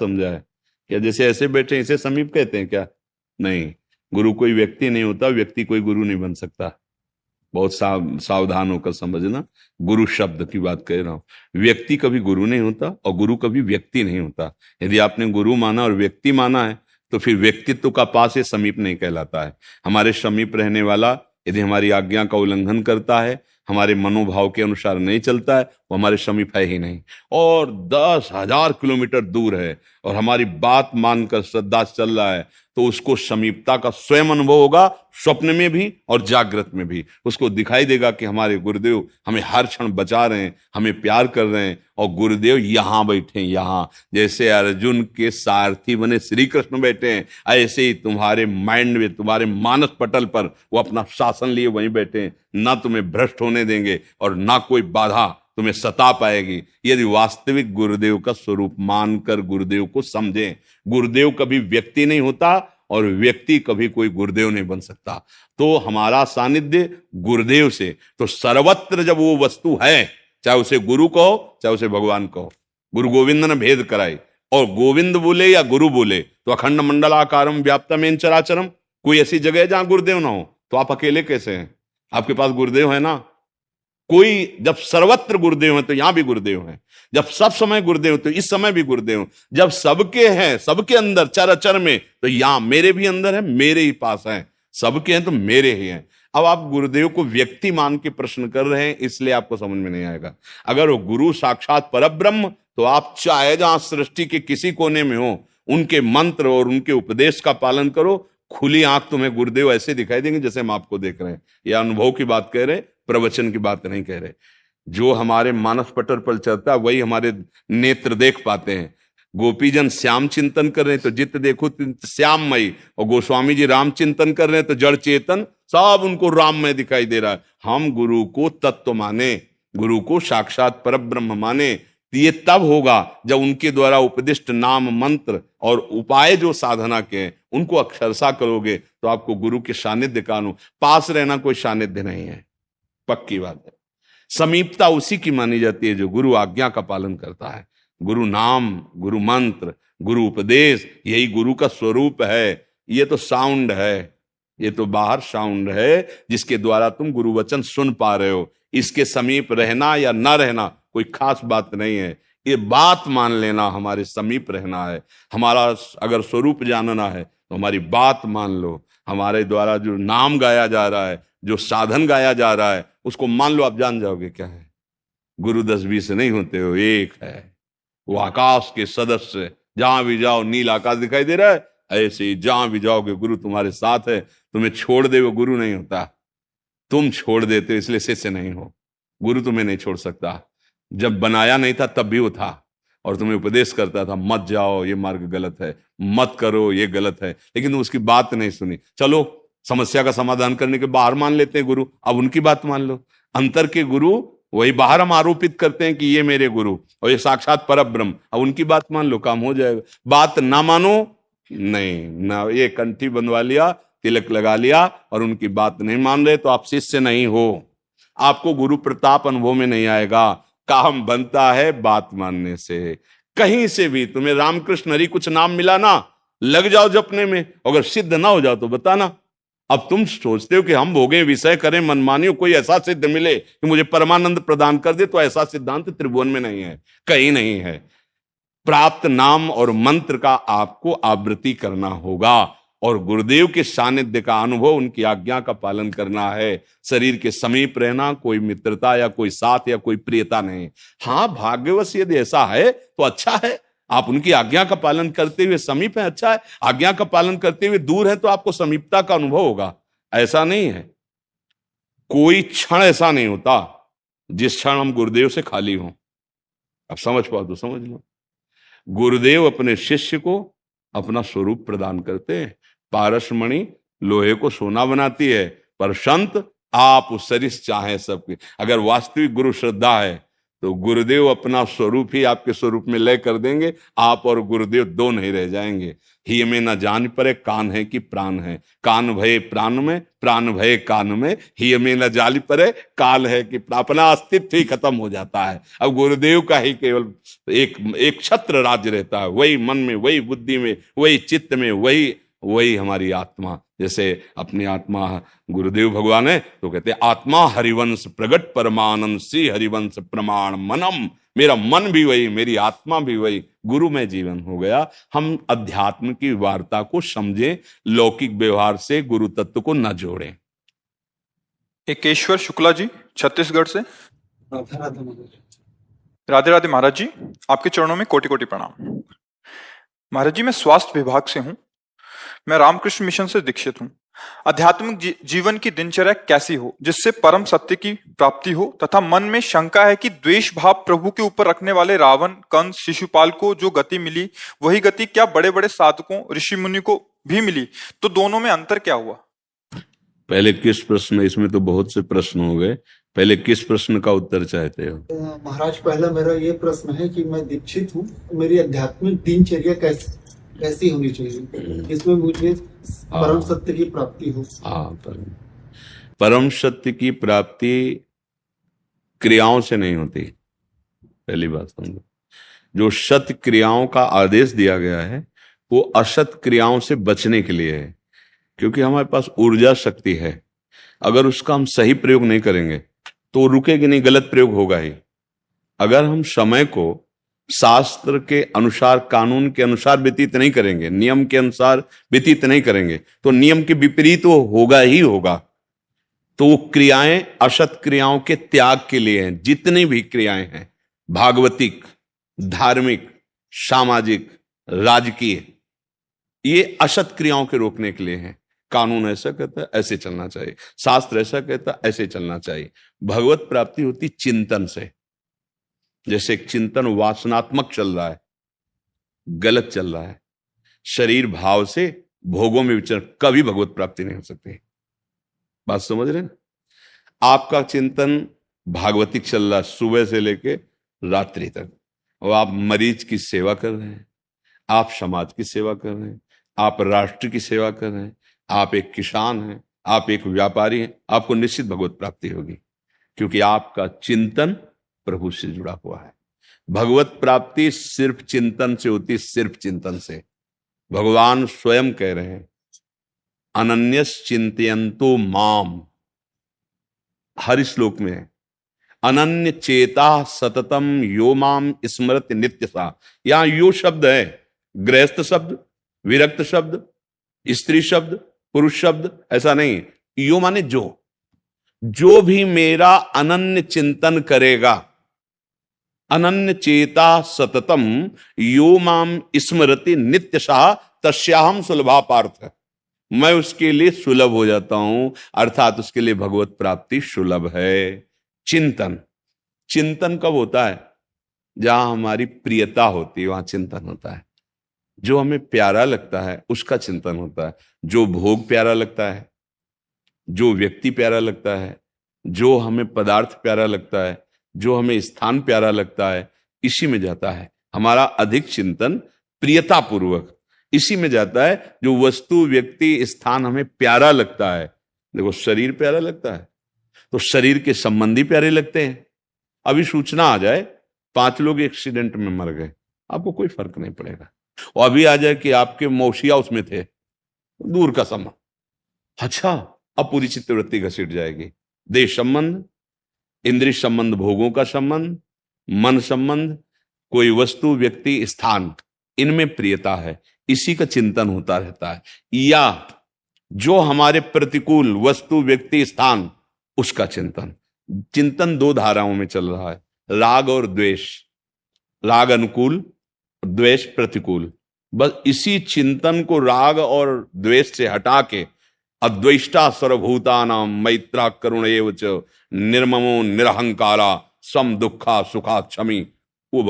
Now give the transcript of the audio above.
समझा है? क्या जैसे ऐसे बैठे इसे समीप कहते हैं क्या? नहीं, गुरु कोई व्यक्ति नहीं होता, व्यक्ति कोई गुरु नहीं बन सकता। बहुत सावधान होकर समझना, गुरु शब्द की बात कह रहा हूं। व्यक्ति कभी गुरु नहीं होता और गुरु कभी व्यक्ति नहीं होता। यदि आपने गुरु माना और व्यक्ति माना है तो फिर व्यक्तित्व का पास ये समीप नहीं कहलाता है। हमारे समीप रहने वाला यदि हमारी आज्ञा का उल्लंघन करता है, हमारे मनोभाव के अनुसार नहीं चलता है, वो हमारे समीप है ही नहीं। और 10,000 किलोमीटर दूर है और हमारी बात मानकर श्रद्धा से चल रहा है, तो उसको समीपता का स्वयं अनुभव होगा, स्वप्न में भी और जागृत में भी। उसको दिखाई देगा कि हमारे गुरुदेव हमें हर क्षण बचा रहे हैं, हमें प्यार कर रहे हैं, और गुरुदेव यहां बैठे हैं। यहां जैसे अर्जुन के सारथी बने श्री कृष्ण बैठे हैं, ऐसे ही तुम्हारे माइंड में, तुम्हारे मानस पटल पर वो अपना शासन लिए वहीं बैठे हैं। ना तुम्हें भ्रष्ट होने देंगे और ना कोई बाधा तुम्हें सता पाएगी, यदि वास्तविक गुरुदेव का स्वरूप मानकर गुरुदेव को समझें। गुरुदेव कभी व्यक्ति नहीं होता और व्यक्ति कभी कोई गुरुदेव नहीं बन सकता। तो हमारा सानिध्य गुरुदेव से, तो सर्वत्र जब वो वस्तु है, चाहे उसे गुरु कहो चाहे उसे भगवान कहो, गुरु गोविंद ने भेद कराई, और गोविंद बोले या गुरु बोले तो अखंड मंडलाकारम व्याप्तमेन चराचरम। कोई ऐसी जगह है जहां गुरुदेव ना हो? तो आप अकेले कैसे हैं? आपके पास गुरुदेव है ना। कोई जब सर्वत्र गुरुदेव है तो यहां भी गुरुदेव है, जब सब समय गुरुदेव तो इस समय भी गुरुदेव, जब सबके हैं, सबके अंदर चराचर में, तो यहां मेरे भी अंदर है, मेरे ही पास है। सबके हैं तो मेरे ही हैं। अब आप गुरुदेव को व्यक्ति मान के प्रश्न कर रहे हैं, इसलिए आपको समझ में नहीं आएगा। अगर वो गुरु साक्षात परब्रह्म, तो आप चाहे जहां सृष्टि के किसी कोने में हो, उनके मंत्र और उनके उपदेश का पालन करो, खुली आंख तुम्हें गुरुदेव ऐसे दिखाई देंगे जैसे हम आपको देख रहे हैं। यह अनुभव की बात कह रहे, प्रवचन की बात नहीं कह रहे। जो हमारे मानस पटल पर चलता है वही हमारे नेत्र देख पाते हैं। गोपीजन श्याम चिंतन कर रहे हैं तो जित देखो श्याममयी, और गोस्वामी जी राम चिंतन कर रहे हैं तो जड़ चेतन सब उनको राममय दिखाई दे रहा है। हम गुरु को तत्व माने, गुरु को साक्षात परब्रह्म माने, ये तब होगा जब उनके द्वारा उपदिष्ट नाम मंत्र और उपाय जो साधना के हैं उनको अक्षरशः करोगे, तो आपको गुरु के सानिध्य का अनुभव। पास रहना कोई सानिध्य नहीं है, पक्की बात है। समीपता उसी की मानी जाती है जो गुरु आज्ञा का पालन करता है। गुरु नाम, गुरु मंत्र, गुरु उपदेश, यही गुरु का स्वरूप है। ये तो साउंड है, ये तो बाहर साउंड है जिसके द्वारा तुम गुरु वचन सुन पा रहे हो। इसके समीप रहना या ना रहना कोई खास बात नहीं है। ये बात मान लेना हमारे समीप रहना है। हमारा अगर स्वरूप जानना है तो हमारी बात मान लो। हमारे द्वारा जो नाम गाया जा रहा है, जो साधन गाया जा रहा है, उसको मान लो, आप जान जाओगे क्या है। गुरु 10-20 नहीं होते हो, एक है। वो आकाश के सदस्य, जहां भी जाओ नील आकाश दिखाई दे रहा है, ऐसे ही जहां भी जाओगे गुरु तुम्हारे साथ है। तुम्हें छोड़ दे वो गुरु नहीं होता, तुम छोड़ देते हो इसलिए शिष्य नहीं हो। गुरु तुम्हें नहीं छोड़ सकता। जब बनाया नहीं था तब भी वो था और तुम्हें उपदेश करता था, मत जाओ ये मार्ग गलत है, मत करो ये गलत है, लेकिन तुम उसकी बात नहीं सुनी। चलो समस्या का समाधान करने के बाहर मान लेते हैं गुरु, अब उनकी बात मान लो। अंतर के गुरु वही बाहर हम आरोपित करते हैं कि ये मेरे गुरु और ये साक्षात परब्रह्म, अब उनकी बात मान लो, काम हो जाएगा। बात ना मानो, नहीं ना, ये कंठी बंधवा लिया, तिलक लगा लिया और उनकी बात नहीं मान रहे तो आप शिष्य नहीं हो। आपको गुरु प्रताप अनुभव में नहीं आएगा। काम बनता है बात मानने से। कहीं से भी तुम्हें रामकृष्ण हरि कुछ नाम मिला ना, लग जाओ जपने में, अगर सिद्ध ना हो जाओ तो बताना। अब तुम सोचते हो कि हम भोगे विषय करें मनमानियों, कोई ऐसा सिद्ध मिले कि मुझे परमानंद प्रदान कर दे, तो ऐसा सिद्धांत त्रिभुवन में नहीं है, कहीं नहीं है। प्राप्त नाम और मंत्र का आपको आवृत्ति करना होगा और गुरुदेव के सानिध्य का अनुभव, उनकी आज्ञा का पालन करना है। शरीर के समीप रहना, कोई मित्रता या कोई साथ या कोई प्रियता नहीं। हाँ, भाग्यवश यदि ऐसा है तो अच्छा है, आप उनकी आज्ञा का पालन करते हुए समीप है, अच्छा है। आज्ञा का पालन करते हुए दूर है तो आपको समीपता का अनुभव होगा। ऐसा नहीं है, कोई क्षण ऐसा नहीं होता जिस क्षण हम गुरुदेव से खाली हों। अब समझ पाओ तो समझ लो। गुरुदेव अपने शिष्य को अपना स्वरूप प्रदान करते हैं। पारसमणि लोहे को सोना बनाती है, पर संत आप सरिस चाहे सबके। अगर वास्तविक गुरु श्रद्धा है तो गुरुदेव अपना स्वरूप ही आपके स्वरूप में लय कर देंगे, आप और गुरुदेव दो नहीं रह जाएंगे। ही में न जान पड़े कान है कि प्राण है, कान भये प्राण में, प्राण भये कान में, ही में न जान पड़े काल है कि अपना अस्तित्व ही खत्म हो जाता है। अब गुरुदेव का ही केवल एक छत्र राज्य रहता है, वही मन में, वही बुद्धि में, वही चित्त में, वही हमारी आत्मा। जैसे अपनी आत्मा गुरुदेव भगवान है तो कहते हैं आत्मा हरिवंश प्रगट परमानंद श्री हरिवंश प्रमाण मनम, मेरा मन भी वही, मेरी आत्मा भी वही, गुरु में जीवन हो गया। हम अध्यात्म की वार्ता को समझें, लौकिक व्यवहार से गुरु तत्व को न जोड़ें। एकेश्वर शुक्ला जी छत्तीसगढ़ से। राधे राधे महाराज जी, आपके चरणों में कोटि कोटि प्रणाम। महाराज जी, मैं स्वास्थ्य विभाग से हूँ, मैं रामकृष्ण मिशन से दीक्षित हूँ। आध्यात्मिक जीवन की दिनचर्या कैसी हो जिससे परम सत्य की प्राप्ति हो, तथा मन में शंका है कि द्वेष भाव प्रभु के ऊपर रखने वाले रावण, कंस, शिशुपाल को जो गति मिली वही गति क्या बड़े बड़े साधकों, ऋषि मुनि को भी मिली, तो दोनों में अंतर क्या हुआ? पहले किस प्रश्न, इसमें तो बहुत से प्रश्न हो गए, पहले किस प्रश्न का उत्तर चाहते हो? महाराज, पहला मेरा ये प्रश्न है कि मैं दीक्षित हूँ, मेरी आध्यात्मिक दिनचर्या कैसी होनी चाहिए, इसमें मुझे परम सत्य की प्राप्ति हो। परम सत्य की प्राप्ति क्रियाओं से नहीं होती, पहली बात समझो। जो सत्य क्रियाओं का आदेश दिया गया है वो असत क्रियाओं से बचने के लिए है, क्योंकि हमारे पास ऊर्जा शक्ति है। अगर उसका हम सही प्रयोग नहीं करेंगे तो रुकेगी नहीं, गलत प्रयोग होगा ही। अगर हम समय को शास्त्र के अनुसार, कानून के अनुसार व्यतीत नहीं करेंगे, नियम के अनुसार व्यतीत नहीं करेंगे, तो नियम के विपरीत वो होगा ही होगा। तो वो क्रियाएं असत क्रियाओं के त्याग के लिए हैं। जितनी भी क्रियाएं हैं, भागवतिक, धार्मिक, सामाजिक, राजकीय, ये असत क्रियाओं के रोकने के लिए हैं। कानून ऐसा कहता है ऐसे चलना चाहिए, शास्त्र ऐसा कहता है ऐसे चलना चाहिए। भगवत प्राप्ति होती चिंतन से। जैसे चिंतन वासनात्मक चल रहा है, गलत चल रहा है, शरीर भाव से भोगों में विचरण, कभी भगवत प्राप्ति नहीं हो सकती। बात समझ रहे हैं? आपका चिंतन भागवतिक चल रहा है सुबह से लेके रात्रि तक, और आप मरीज की सेवा कर रहे हैं, आप समाज की सेवा कर रहे हैं, आप राष्ट्र की सेवा कर रहे हैं, आप एक किसान हैं, आप एक व्यापारी हैं, आपको निश्चित भगवत प्राप्ति होगी, क्योंकि आपका चिंतन प्रभु से जुड़ा हुआ है। भगवत प्राप्ति सिर्फ चिंतन से होती, सिर्फ चिंतन से। भगवान स्वयं कह रहे हैं अनन्यस चिंतयन्तो माम, हर श्लोक में है अनन्य चेता सततम यो माम स्मरति नित्यसा। यहां यो शब्द है, गृहस्थ शब्द, विरक्त शब्द, स्त्री शब्द, पुरुष शब्द, ऐसा नहीं। यो माने जो भी मेरा अनन्य चिंतन करेगा, अनन्य चेता सततम यो माम स्मरति नित्यशः तस्याहम सुलभा पार्थ, मैं उसके लिए सुलभ हो जाता हूं, अर्थात उसके लिए भगवत प्राप्ति सुलभ है। चिंतन कब होता है? जहां हमारी प्रियता होती है वहां चिंतन होता है। जो हमें प्यारा लगता है उसका चिंतन होता है। जो भोग प्यारा लगता है, जो व्यक्ति प्यारा लगता है, जो हमें पदार्थ प्यारा लगता है, जो हमें स्थान प्यारा लगता है, इसी में जाता है हमारा अधिक चिंतन, प्रियता पूर्वक इसी में जाता है। जो वस्तु, व्यक्ति, स्थान हमें प्यारा लगता है, देखो शरीर प्यारा लगता है तो शरीर के संबंधी प्यारे लगते हैं। अभी सूचना आ जाए 5 लोग एक्सीडेंट में मर गए, आपको कोई फर्क नहीं पड़ेगा। और अभी आ जाए कि आपके मौसिया उसमें थे, दूर का संबंध, अच्छा, अब पूरी चित्तवृत्ति घसीट जाएगी। देश संबंध, इंद्रिय संबंध, भोगों का संबंध, मन संबंध, कोई वस्तु, व्यक्ति, स्थान, इनमें प्रियता है, इसी का चिंतन होता रहता है। या जो हमारे प्रतिकूल वस्तु, व्यक्ति, स्थान, उसका चिंतन 2 धाराओं में चल रहा है, राग और द्वेष। राग अनुकूल, द्वेष प्रतिकूल। बस इसी चिंतन को राग और द्वेष से हटा के अद्वेष्टा सर्वभूतानां मैत्रा करुण एव च निर्ममो निरहंकारा सम दुखा सुखा क्षमी, वो